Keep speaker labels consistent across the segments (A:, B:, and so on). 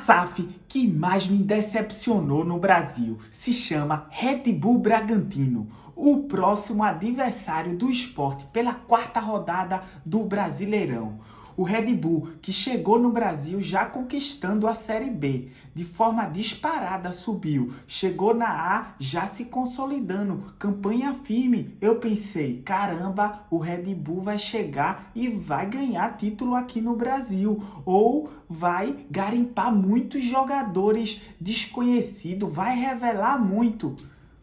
A: SAF que mais me decepcionou no Brasil se chama Red Bull Bragantino, o próximo adversário do Sport pela quarta rodada do Brasileirão. O Red Bull, que chegou no Brasil já conquistando a Série B, de forma disparada subiu, chegou na A já se consolidando, campanha firme. Eu pensei, caramba, o Red Bull vai chegar e vai ganhar título aqui no Brasil, ou vai garimpar muitos jogadores desconhecidos, vai revelar muito.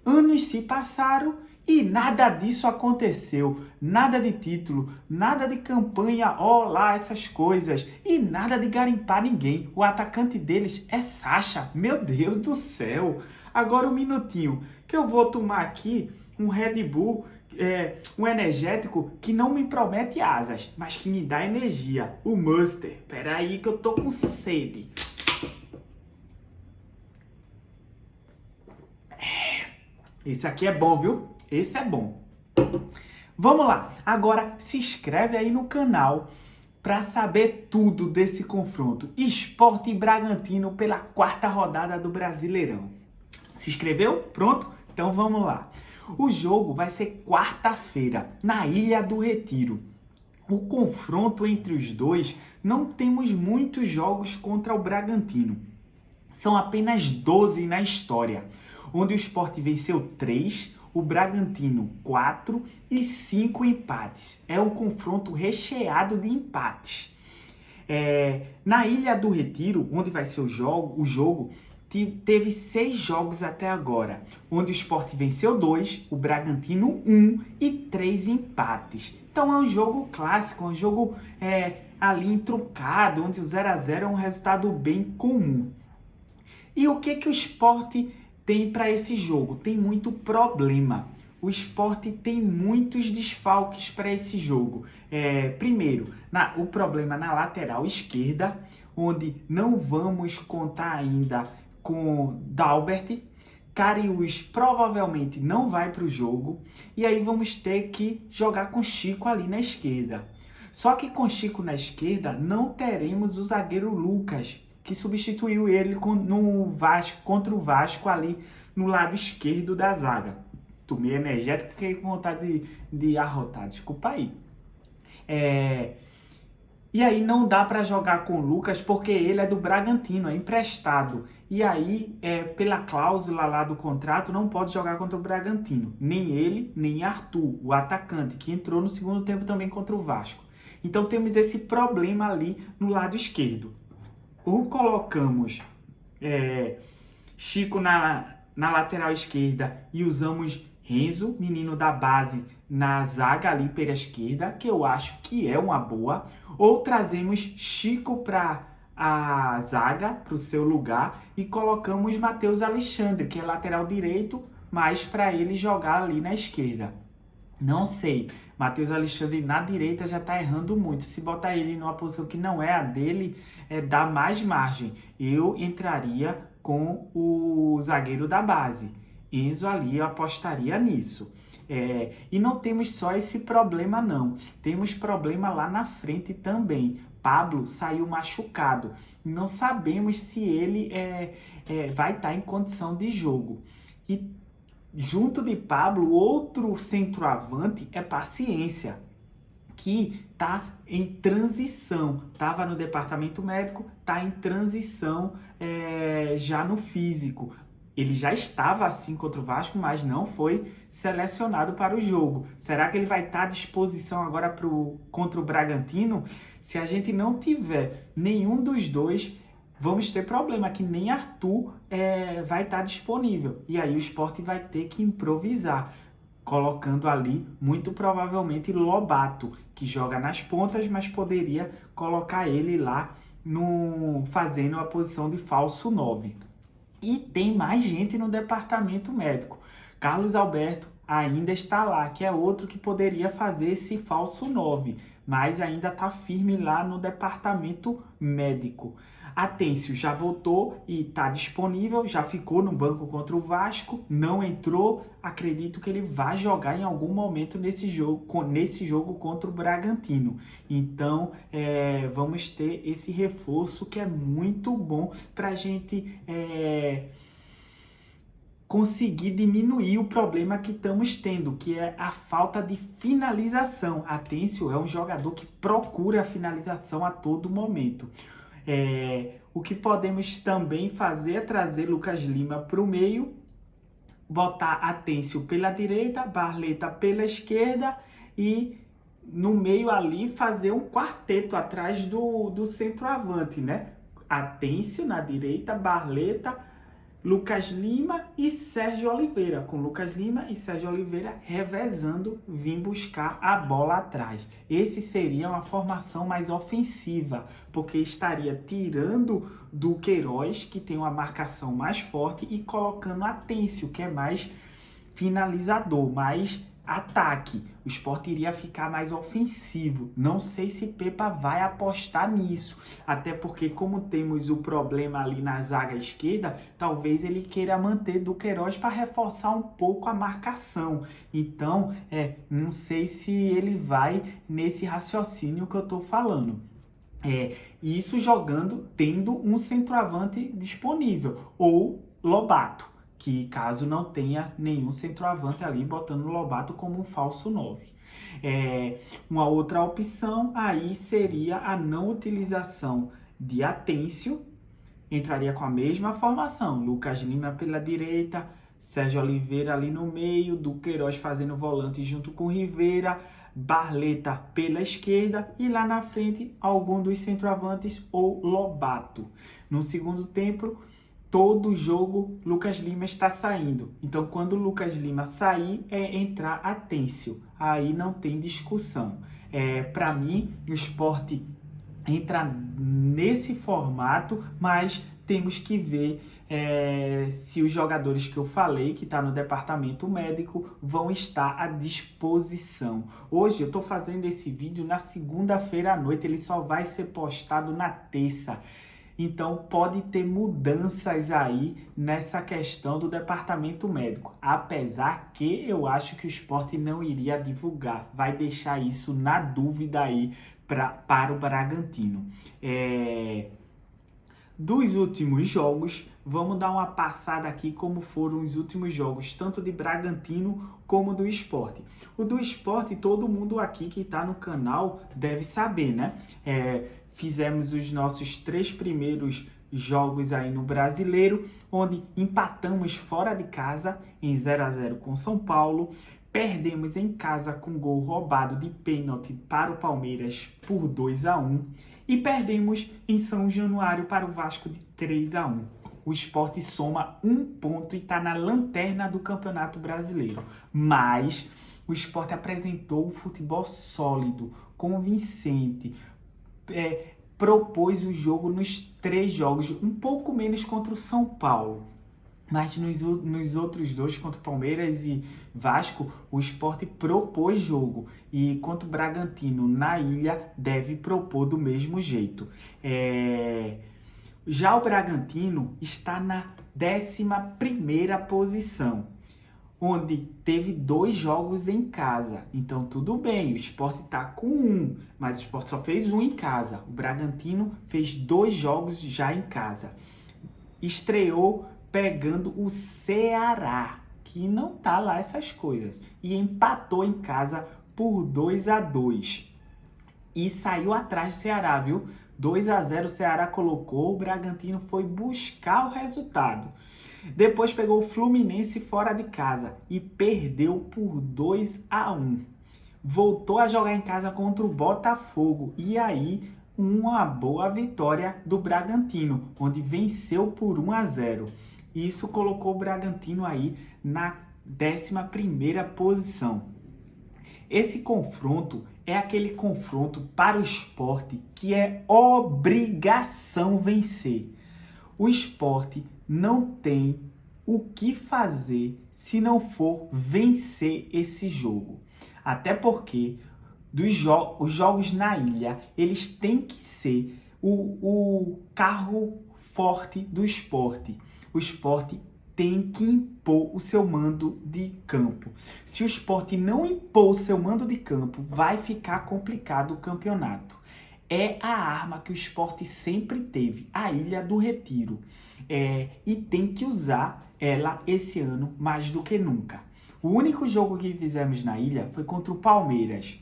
A: Anos se passaram e nada disso aconteceu, nada de título, nada de campanha, essas coisas, e nada de garimpar ninguém. O atacante deles é Sacha, meu Deus do céu. Agora um minutinho, que eu vou tomar aqui um Red Bull, um energético que não me promete asas, mas que me dá energia, o Monster. Pera aí que eu tô com sede. Esse aqui é bom, viu? Esse é bom. Vamos lá. Agora se inscreve aí no canal para saber tudo desse confronto. Sport e Bragantino pela quarta rodada do Brasileirão. Se inscreveu? Pronto? Então vamos lá. O jogo vai ser quarta-feira, na Ilha do Retiro. O confronto entre os dois, não temos muitos jogos contra o Bragantino. São apenas 12 na história, onde o Sport venceu 3, o Bragantino 4 e 5 empates. É um confronto recheado de empates. Na Ilha do Retiro, onde vai ser o jogo teve 6 jogos até agora, onde o Sport venceu 2, o Bragantino 1 e 3 empates. Então é um jogo clássico, um jogo ali entroncado, onde o 0-0 é um resultado bem comum. E o que o Sport tem para esse jogo? Tem muito problema. O Sport tem muitos desfalques para esse jogo. Primeiro, o problema na lateral esquerda, onde não vamos contar ainda com Dalbert. Karius provavelmente não vai para o jogo. E aí vamos ter que jogar com Chico ali na esquerda. Só que com Chico na esquerda não teremos o zagueiro Lucas, que substituiu ele no Vasco, contra o Vasco ali no lado esquerdo da zaga. Tomei energético, fiquei com vontade de arrotar, desculpa aí. E aí não dá para jogar com o Lucas porque ele é do Bragantino, é emprestado. E aí, pela cláusula lá do contrato, não pode jogar contra o Bragantino. Nem ele, nem Arthur, o atacante, que entrou no segundo tempo também contra o Vasco. Então temos esse problema ali no lado esquerdo. Ou colocamos Chico na lateral esquerda e usamos Renzo, menino da base, na zaga ali pela esquerda, que eu acho que é uma boa. Ou trazemos Chico para a zaga, para o seu lugar, e colocamos Matheus Alexandre, que é lateral direito, mas para ele jogar ali na esquerda. Não sei, Matheus Alexandre na direita já está errando muito. Se botar ele numa posição que não é a dele, dá mais margem. Eu entraria com o zagueiro da base. Enzo ali, eu apostaria nisso. E não temos só esse problema não. Temos problema lá na frente também. Pablo saiu machucado. Não sabemos se ele vai estar em condição de jogo. E junto de Pablo, outro centroavante é Paciência, que está em transição. Estava no departamento médico, está em transição já no físico. Ele já estava assim contra o Vasco, mas não foi selecionado para o jogo. Será que ele vai estar à disposição agora contra o Bragantino? Se a gente não tiver nenhum dos dois, vamos ter problema, que nem Arthur vai estar disponível. E aí o Sport vai ter que improvisar, colocando ali, muito provavelmente, Lobato, que joga nas pontas, mas poderia colocar ele lá fazendo a posição de falso 9. E tem mais gente no departamento médico. Carlos Alberto ainda está lá, que é outro que poderia fazer esse falso 9, mas ainda está firme lá no departamento médico. Atencio já voltou e está disponível, já ficou no banco contra o Vasco, não entrou. Acredito que ele vai jogar em algum momento nesse jogo contra o Bragantino. Então, vamos ter esse reforço que é muito bom para a gente conseguir diminuir o problema que estamos tendo, que é a falta de finalização. Atencio é um jogador que procura a finalização a todo momento. O que podemos também fazer é trazer Lucas Lima para o meio, botar Atencio pela direita, Barleta pela esquerda e no meio ali fazer um quarteto atrás do centroavante, né? Atencio na direita, Barleta, Lucas Lima e Sérgio Oliveira, com Lucas Lima e Sérgio Oliveira revezando, vir buscar a bola atrás. Esse seria uma formação mais ofensiva, porque estaria tirando do Queiroz, que tem uma marcação mais forte, e colocando Atencio, que é mais finalizador, mais ataque. O Sport iria ficar mais ofensivo. Não sei se Pepa vai apostar nisso, até porque como temos o problema ali na zaga esquerda, talvez ele queira manter Duqueiroz para reforçar um pouco a marcação. Então, não sei se ele vai nesse raciocínio que eu estou falando. Isso jogando, tendo um centroavante disponível, ou Lobato, que caso não tenha nenhum centroavante ali, botando o Lobato como um falso 9. Uma outra opção aí seria a não utilização de Atencio, entraria com a mesma formação, Lucas Lima pela direita, Sérgio Oliveira ali no meio, Duqueiroz fazendo volante junto com Rivera, Barleta pela esquerda e lá na frente algum dos centroavantes ou Lobato. No segundo tempo, todo jogo Lucas Lima está saindo. Então, quando o Lucas Lima sair, entrar Atencio. Aí não tem discussão. Para mim, o Sport entra nesse formato, mas temos que ver se os jogadores que eu falei, que está no departamento médico, vão estar à disposição. Hoje eu estou fazendo esse vídeo na segunda-feira à noite, ele só vai ser postado na terça. Então, pode ter mudanças aí nessa questão do departamento médico. Apesar que eu acho que o Sport não iria divulgar. Vai deixar isso na dúvida aí para o Bragantino. Dos últimos jogos, vamos dar uma passada aqui como foram os últimos jogos, tanto de Bragantino como do Sport. O do Sport, todo mundo aqui que está no canal deve saber, né? Fizemos os nossos 3 primeiros jogos aí no Brasileiro, onde empatamos fora de casa em 0-0 com São Paulo, perdemos em casa com gol roubado de pênalti para o Palmeiras por 2-1 e perdemos em São Januário para o Vasco de 3-1. O Sport soma 1 ponto e está na lanterna do Campeonato Brasileiro, mas o Sport apresentou um futebol sólido, convincente, propôs o jogo nos 3 jogos, um pouco menos contra o São Paulo, mas nos outros 2, contra o Palmeiras e Vasco, o Sport propôs jogo, e contra o Bragantino na Ilha deve propor do mesmo jeito. Já o Bragantino está na 11ª posição, onde teve 2 jogos em casa. Então, tudo bem, o Sport está com 1, mas o Sport só fez 1 em casa. O Bragantino fez 2 jogos já em casa. Estreou pegando o Ceará, que não tá lá essas coisas, e empatou em casa por 2-2. E saiu atrás do Ceará, viu? 2-0 o Ceará colocou, o Bragantino foi buscar o resultado. Depois pegou o Fluminense fora de casa e perdeu por 2-1. Voltou a jogar em casa contra o Botafogo e aí uma boa vitória do Bragantino, onde venceu por 1-0. Isso colocou o Bragantino aí na 11ª posição. Esse confronto é aquele confronto para o Sport que é obrigação vencer. O Sport não tem o que fazer se não for vencer esse jogo. Até porque os jogos na Ilha, eles têm que ser o carro forte do Sport. O Sport tem que impor o seu mando de campo. Se o Sport não impor o seu mando de campo, vai ficar complicado o campeonato. É a arma que o Sport sempre teve, a Ilha do Retiro. E tem que usar ela esse ano mais do que nunca. O único jogo que fizemos na ilha foi contra o Palmeiras.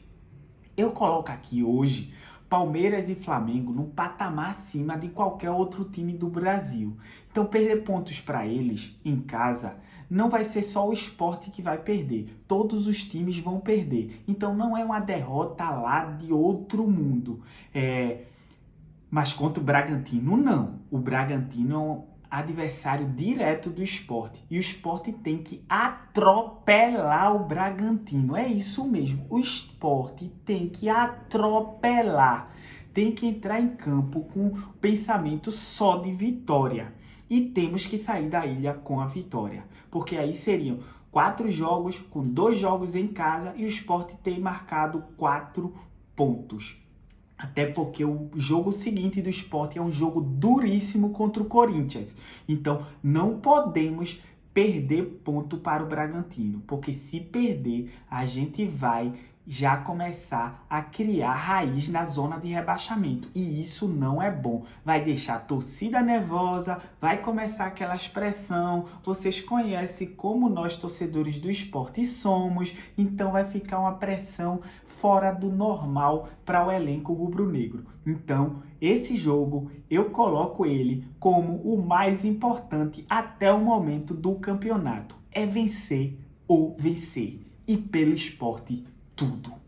A: Eu coloco aqui hoje Palmeiras e Flamengo num patamar acima de qualquer outro time do Brasil. Então, perder pontos para eles em casa não vai ser só o Sport que vai perder. Todos os times vão perder. Então, não é uma derrota lá de outro mundo. Mas contra o Bragantino, não. O Bragantino é um adversário direto do Sport. E o Sport tem que atropelar o Bragantino. É isso mesmo. O Sport tem que atropelar. Tem que entrar em campo com pensamento só de vitória. E temos que sair da ilha com a vitória. Porque aí seriam 4 jogos, com 2 jogos em casa, e o Sport tem marcado 4 pontos. Até porque o jogo seguinte do Sport é um jogo duríssimo contra o Corinthians. Então, não podemos perder ponto para o Bragantino. Porque se perder, a gente vai já começar a criar raiz na zona de rebaixamento. E isso não é bom. Vai deixar a torcida nervosa, vai começar aquela expressão. Vocês conhecem como nós, torcedores do Sport, somos. Então vai ficar uma pressão fora do normal para o elenco rubro-negro. Então, esse jogo, eu coloco ele como o mais importante até o momento do campeonato. É vencer ou vencer. E pelo Sport, tudo.